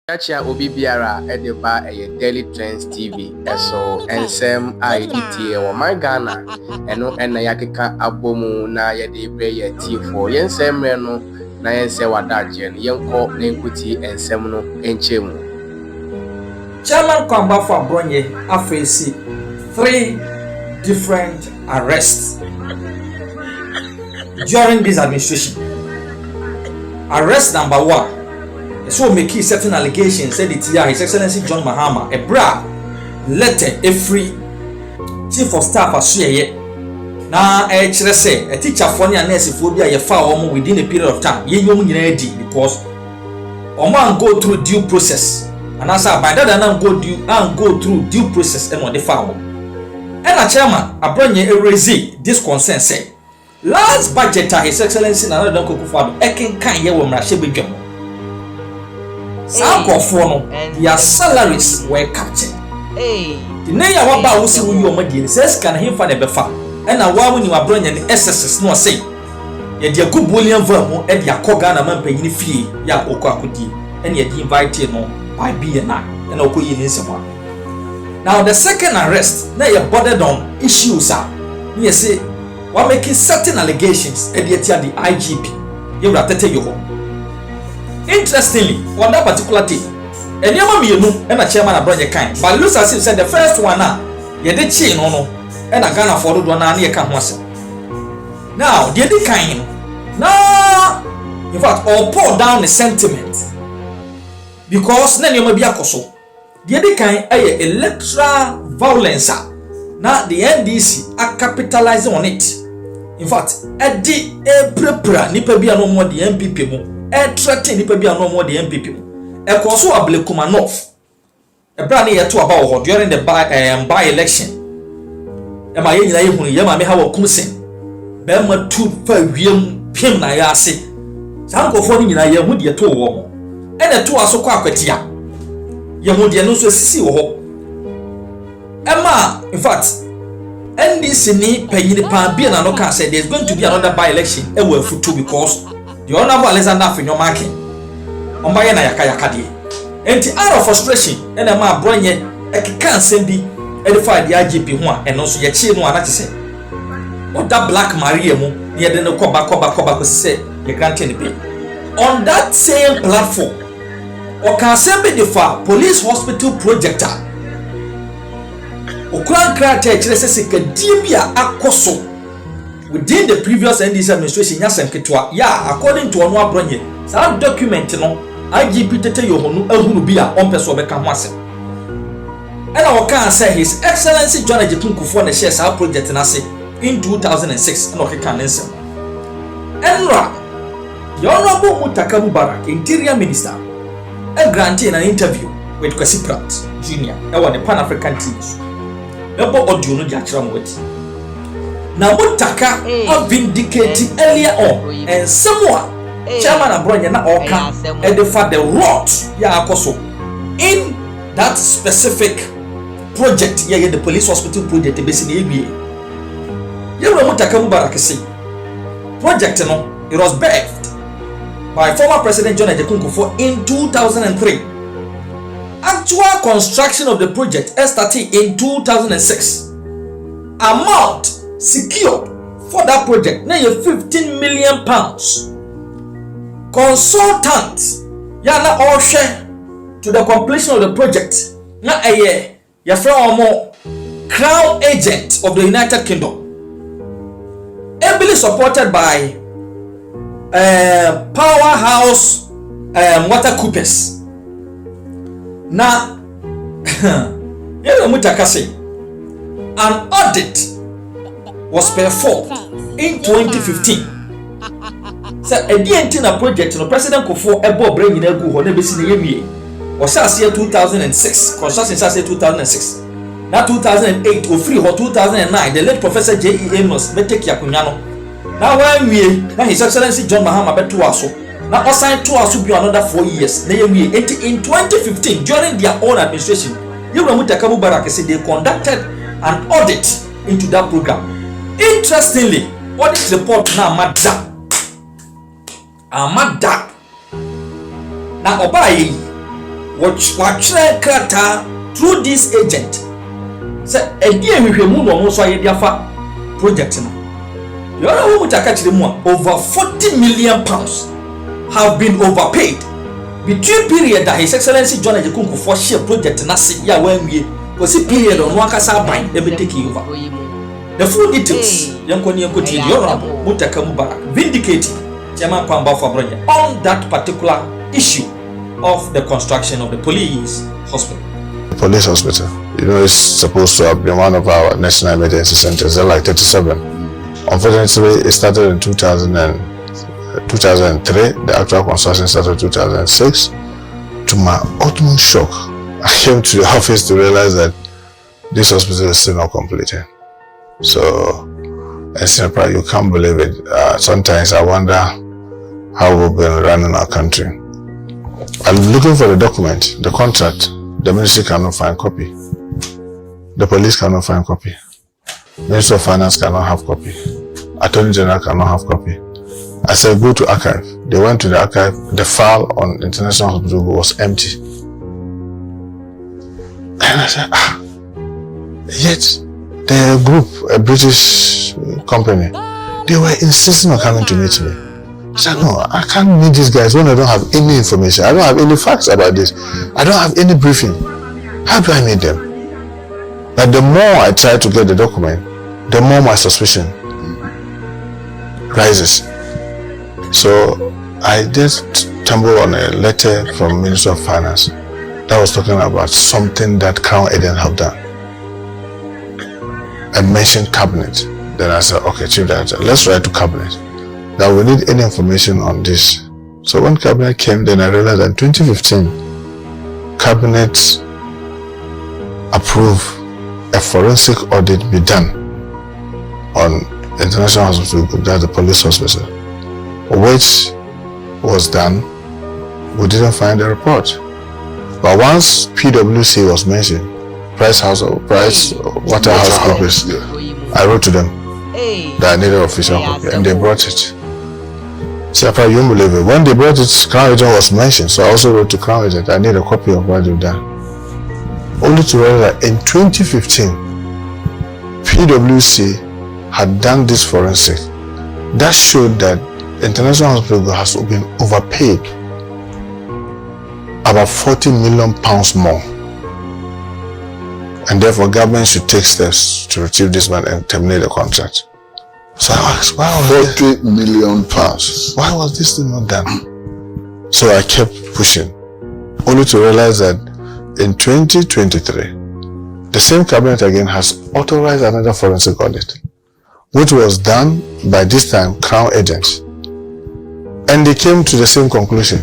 Chacha Obi Biara Edeba Daily Trends TV eso ensem IDTA o my Ghana eno ena yakeka abomu na yede bre ye tifo yensem re no na yense wadaje no yenko na nkuti ensem no enchemu. Chairman Kwamba for Abronye afesi 3 different arrests during this administration. Arrest number 1. So make certain allegations said it here His Excellency John Mahama a bra letter a free chief of staff assuye na e kire say a teacher for na nurse for bia ye fa omo within a period of time ye nyom nyina di because omo go through due process and as by that and go through due process and on the file and a chairman Abronye raise this concern say last budget His Excellency na don kokufado e kan ye wo mrahye bedwam their salaries were captured. The name of our house will you imagine says can him for the befa. And now why when you are bringing the SSS no say ye dia good bullion vermo and ya kogana man paying fee ya okwakudi and ye invite no by BNI and okoyi in someone. Now the second arrest na ye bothered on issues are you say while making certain allegations and yet the IGP you will tell you home. Interestingly, on that particular day, and yama mienu and a chairman Abronye kind, but looks as if said the first one now, ye did chain no, and a Ghana for the one near Kamwasa. Now, the other kind, now, in fact, all pour down the sentiment because then you may be a coso. The other kind, electoral violence, now the NDC are capitalizing on it. In fact, at the prepra, nipa be no more the MPP mo. Threatening people be no more the MPP. A consul Ablekumanov. A brand new to about during the by election. Am I in the Yama Mehawa Kumsen? Bema 2 per William Pim Nayasi. Sanko for in a Yamudia 2 woman. And a 2 are so quaquetia. Yamudia no so see ho. Emma, in fact, NDC ni paying the pan being an oka said there's going to be another by election. A well for 2 because the Honorable Alexander for your marking. On my Yakayakadi. And out of frustration, and a man Abronye, I can't send the edify the IGP one and also your chin one to say. Or that black Maria mo, near the Koba say, the granting the pay. On that same platform, or can send me the far police hospital projector. Or Grand Crater, Dibia Akoso. Within the previous NDC administration, according to Onu Abronye, some document IGP tete yohonu ehunu bia on person beka ho asem. And our can say His Excellency John Kufuor na share our project na say in 2006 and okay can answer. Enra, the Honorable Muntaka Interior Minister, granted an interview with Kwesi Pratt Jr. on the Pan-African teams. Ebo audio no jachram with. Now Muntaka Vindicated earlier on and someone Chairman Abronye na oka edify the rot ya akoso in that specific project the police hospital project base na ewie Muntaka say project no it was birthed by former President John Kufuor in 2003. Actual construction of the project started in 2006. Amount secured for that project na £15 million. Consultant na all share to the completion of the project na from Crown Agent of the United Kingdom, ably supported by Powerhouse Water Coopers. Na Muntaka say an audit was performed in 2015. So a DNT project no President Kufuor ebo bring na gu ho na besi na yemie. O sa 2006, construction sa 2006. Na 2008 o free ho 2009 the late Professor J.E. Amos beteki akonya no. Na wan wie na His Excellency John Mahama beto aso. Na osan to aso bi another 4 years. Na yemie in 2015 during their own administration, Muntaka said they conducted an audit into that program. Interestingly, audit report na Amada na obayi Watch krata through this agent. Say again we hwemu no mo so ayediafa project no. You know Muntaka chiremu over 40 million pounds have been overpaid between period that His Excellency John Ejekunku for share project na se ya wanwie was a period on wakasa ban e be take over. The full details yankoni yankoti the honorable Muntaka Mubarak Vindicated Chairman Pamba for Abronye on that particular issue of the construction of the police hospital. Police hospital, you know, it's supposed to have been one of our national emergency centers. They're like 37. Unfortunately, it started in 2003. The actual construction started in 2006. To my ultimate shock, I came to the office to realize that this hospital is still not completed. So, you can't believe it. Sometimes I wonder how we've been running our country. I'm looking for the document, the contract. The ministry cannot find copy. The police cannot find copy. Minister of Finance cannot have copy. Attorney General cannot have copy. I said, go to archive. They went to the archive. The file on International Hospital was empty. And I said, yet the group, a British company, they were insisting on coming to meet me. I said, no, I can't meet these guys when I don't have any information. I don't have any facts about this. I don't have any briefing. How do I meet them? But the more I try to get the document, the more my suspicion rises. So I just stumbled on a letter from Minister of Finance that was talking about something that Crown Agent have done. I mentioned cabinet. Then I said, okay, Chief Director, let's write to cabinet that we need any information on this. So when cabinet came, then I realized that in 2015, cabinet approved a forensic audit be done on International Hospital, that's the police hospital, which was done. We didn't find the report. But once PwC was mentioned, Price Waterhouse Coopers, I wrote to them that I needed official copy, and they brought it. See, you won't believe it. When they brought it, Crown Agent was mentioned, so I also wrote to Crown Agent, I need a copy of what you've done. Only to realize that in 2015, PwC had done this forensic. That showed that International Hospital has been overpaid about 40 million pounds more. And therefore, government should take steps to retrieve this man and terminate the contract. So I asked, why was 40 million pounds. Why was this thing not done? So I kept pushing, only to realize that in 2023, the same cabinet again has authorized another forensic audit, which was done by this time Crown agents. And they came to the same conclusion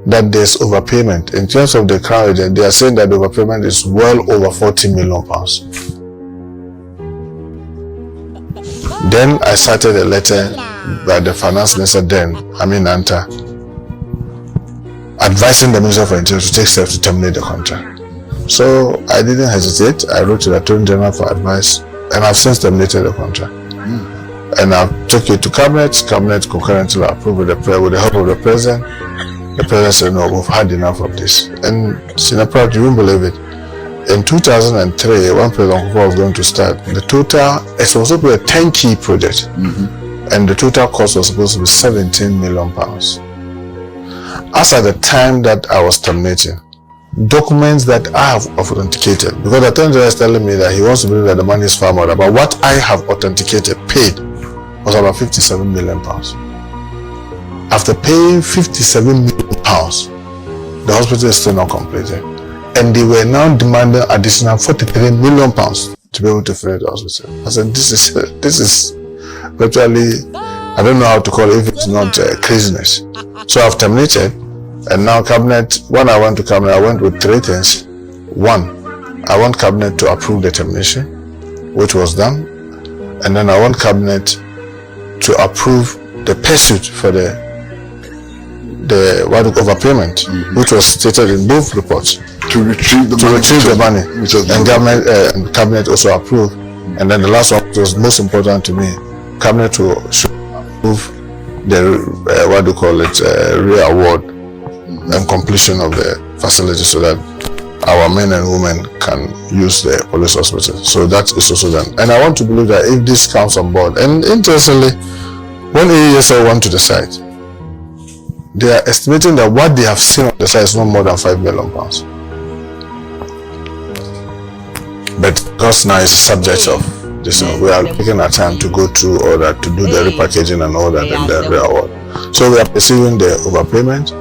that there's overpayment. In terms of the Crown agent, they are saying that the overpayment is well over 40 million pounds. Then I started a letter by the finance minister then, Anta, advising the Minister for Interior to take steps to terminate the contract. So I didn't hesitate. I wrote to the Attorney General for advice, and I've since terminated the contract. And I took it to Cabinet. Cabinet concurrently approved with the help of the President. The President said, no, we've had enough of this. And Sinaprat, you won't believe it. In 2003, when President Kufuor was going to start, the total, it's supposed to be a 10-key project. And the total cost was supposed to be 17 million pounds. As at the time that I was terminating, documents that I have authenticated, because the Attorney General is telling me that he wants to believe that the money is far more, but what I have authenticated, paid, was about 57 million pounds. After paying 57 million pounds, the hospital is still not completed. And they were now demanding additional 43 million pounds to be able to finish the hospital. I said, this is virtually, I don't know how to call it if it's not craziness. So I've terminated, and now Cabinet, when I went to Cabinet, I went with three things. One, I want Cabinet to approve the termination, which was done. And then I want Cabinet to approve the pursuit for the overpayment, which was stated in both reports. To retrieve the money. And government and Cabinet also approved. And then the last one, which was most important to me, Cabinet should approve the real award and completion of the facilities so that our men and women can use the police hospital. So that is also done. And I want to believe that if this comes on board, and interestingly, when AESL went to the site, they are estimating that what they have seen on the site is no more than £5 million. But because now it's a subject of this, we are taking our time to go through all that, to do the repackaging and all that in the real world. So we are perceiving the overpayment,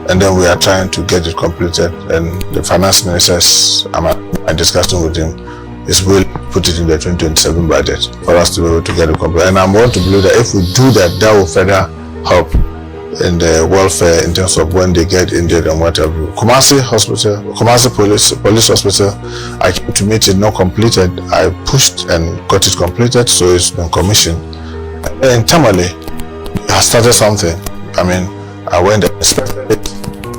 and then we are trying to get it completed. And the finance minister's, my discussion with him, is will put it in the 2027 budget for us to be able to get it completed. And I want to believe that if we do that, that will further help in the welfare in terms of when they get injured and whatever. Kumasi Hospital, Kumasi Police Hospital, I came to meet it not completed. I pushed and got it completed, so it's been commissioned. And then in Tamale, I started something. I mean, I went and inspected it,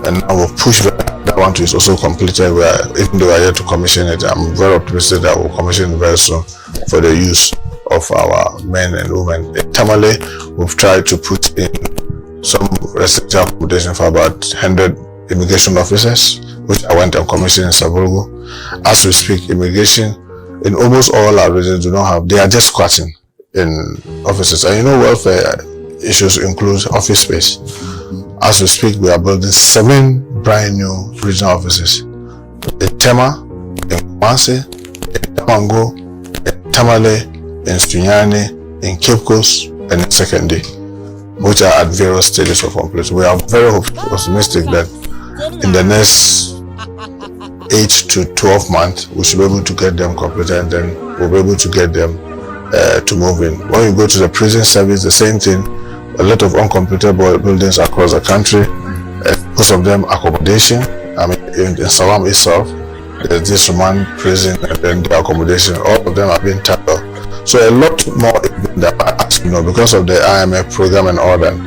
and now we'll push that one to is also completed. Even though I had to commission it, I'm very optimistic that we'll commission it very soon for the use of our men and women. In Tamale, we've tried to put in some residential accommodation for about 100 immigration officers, which I went and commissioned in Saburgo. As we speak, immigration in almost all our regions do not have, they are just squatting in offices. And welfare issues include office space. As we speak, we are building 7 brand new regional offices in Tema, in Kumasi, in Tamango, in Tamale, in Sunyani, in Cape Coast, and in Secondary, which are at various stages of completion. We are very optimistic that in the next 8 to 12 months, we should be able to get them completed, and then we'll be able to get them to move in. When you go to the prison service, the same thing. A lot of uncompleted buildings across the country, most of them accommodation. I mean, in Salam itself, there's this remand prison and then the accommodation. All of them are being tackled. So a lot more that because of the IMF program and all that,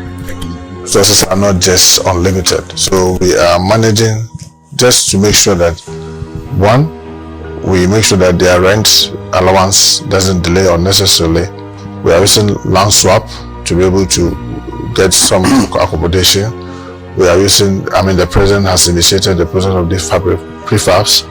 resources are not just unlimited. So we are managing just to make sure that, one, we make sure that their rent allowance doesn't delay unnecessarily. We are using land swap to be able to get some accommodation. We are using, the president has initiated the process of these prefabs,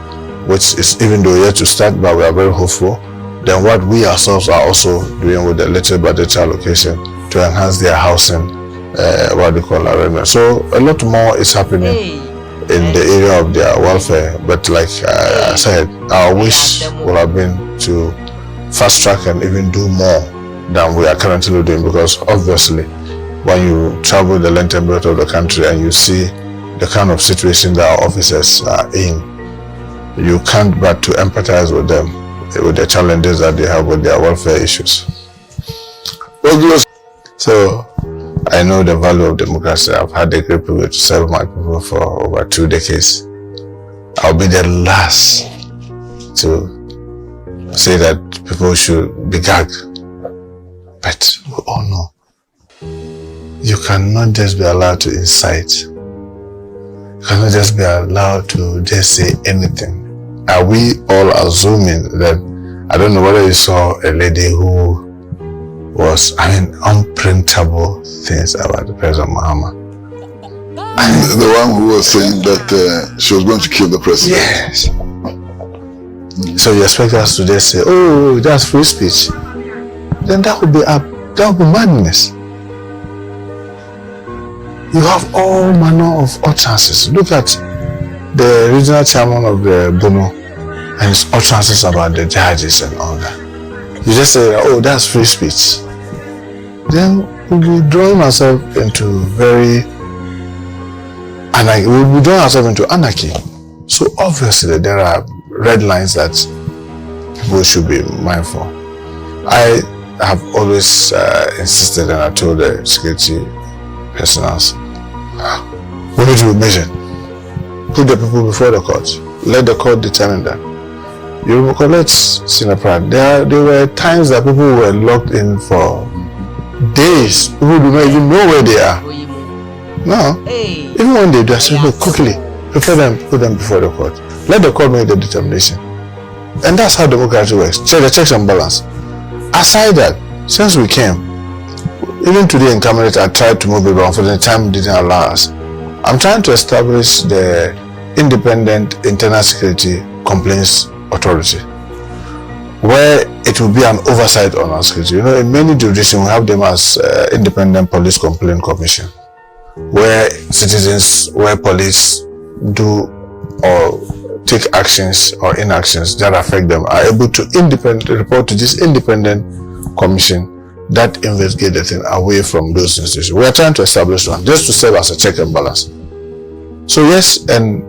which is even though yet to start, but we are very hopeful. Then what we ourselves are also doing with the little budget allocation to enhance their housing, arrangement. So a lot more is happening in the area of their welfare. But like I said, our wish would have been to fast track and even do more than we are currently doing, because obviously when you travel the length and breadth of the country and you see the kind of situation that our officers are in, you can't but to empathize with them, with the challenges that they have with their welfare issues. So I know the value of democracy. I've had the great privilege to serve my people for over 2 decades. I'll be the last to say that people should be gagged. But we all know you cannot just be allowed to incite. You cannot just be allowed to just say anything. Are we all assuming that, I don't know whether you saw a lady who was, unprintable things about the President Muhammad. The one who was saying that she was going to kill the president. Yes. So you expect us to just say, oh, that's free speech. Then that would be madness. You have all manner of utterances. Look at the regional chairman of the Bono and his utterances about the judges and all that. You just say, oh, that's free speech. Then we'll be drawing ourselves into anarchy. So obviously there are red lines that people should be mindful. I have always insisted, and I told the security personnel, we need to be measured. Put the people before the court. Let the court determine that. You recollect, Sinapran, there were times that people were locked in for days. People do not even know where they are. No. Even when they do, I say, quickly, prepare them, put them before the court. Let the court make the determination. And that's how democracy works. Check the checks and balance. Aside that, since we came, even today in Cabinet, I tried to move it, but unfortunately time didn't allow us. I'm trying to establish the independent internal security complaints authority, where it will be an oversight on our security. You know, in many jurisdictions we have them as independent police complaint commission, where citizens, where police do or take actions or inactions that affect them are able to independently report to this independent commission that investigate the thing away from those institutions. We are trying to establish one just to serve as a check and balance. So yes, and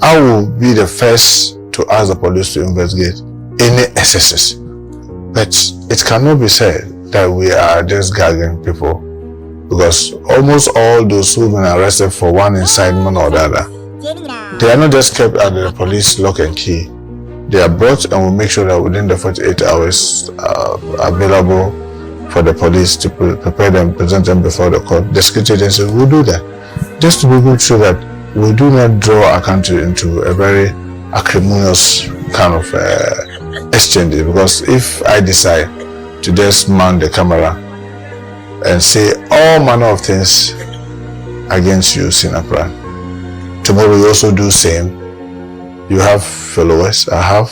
I will be the first to ask the police to investigate any excesses, but it cannot be said that we are just gagging people, because almost all those who've been arrested for one incitement or the other, they are not just kept at the police lock and key. They are brought, and we make sure that within the 48 hours available for the police to prepare them, present them before the court. The security agency will do that, just to be able to show that we do not draw our country into a very acrimonious kind of exchange. Because if I decide to just mount the camera and say all manner of things against you, Sinapran, tomorrow you also do same. You have followers, I have,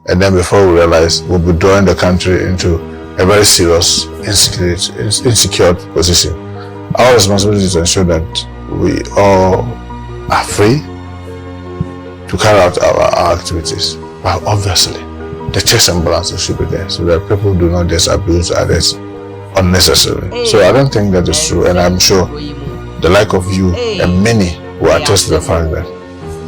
and then before we realize, we'll be drawing the country into a very serious insecure position. Our responsibility is to ensure that we all are free to carry out our activities. But obviously, the checks and balances should be there so that people do not just abuse others unnecessarily. So I don't think that is true, and I'm sure the like of you and many will attest to the fact that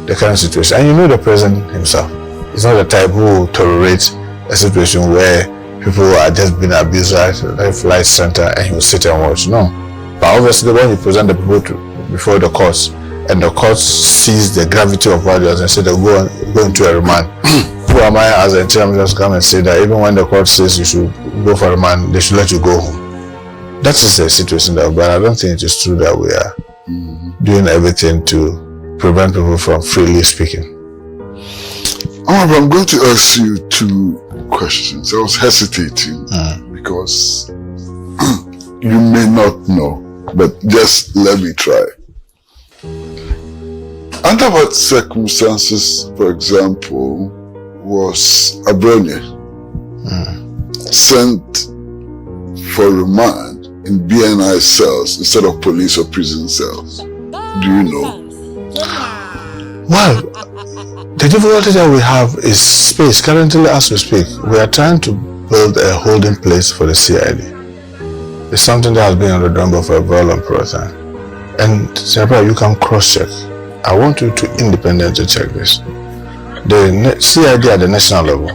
the current situation, and you know the president himself is not the type who will tolerate a situation where people are just being abused at the flight center and he will sit and watch. No. But obviously when you present the people before the courts, and the court sees the gravity of what you're and say they go into a remand. Who am I as a chairman just come and say that even when the court says you should go for a remand, they should let you go home? That is the situation that, but I don't think it is true that we are doing everything to prevent people from freely speaking. I'm going to ask you two questions. I was hesitating because you may not know, but just let me try. Under what circumstances, for example, was Abronye sent for remand in BNI cells instead of police or prison cells? Do you know? Well, the difficulty that we have is space. Currently, as we speak, we are trying to build a holding place for the CID. It's something that has been on the drum for a very long period of time. And Sarah, you can cross-check. I want you to independently check this. The CID at the national level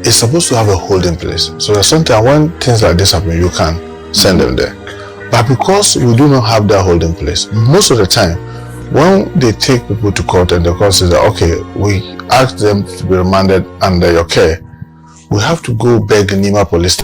is supposed to have a holding place. So that sometimes when things like this happen, you can send them there. But because we do not have that holding place, most of the time, when they take people to court and the court says that, okay, we ask them to be remanded under your care, we have to go beg Nima police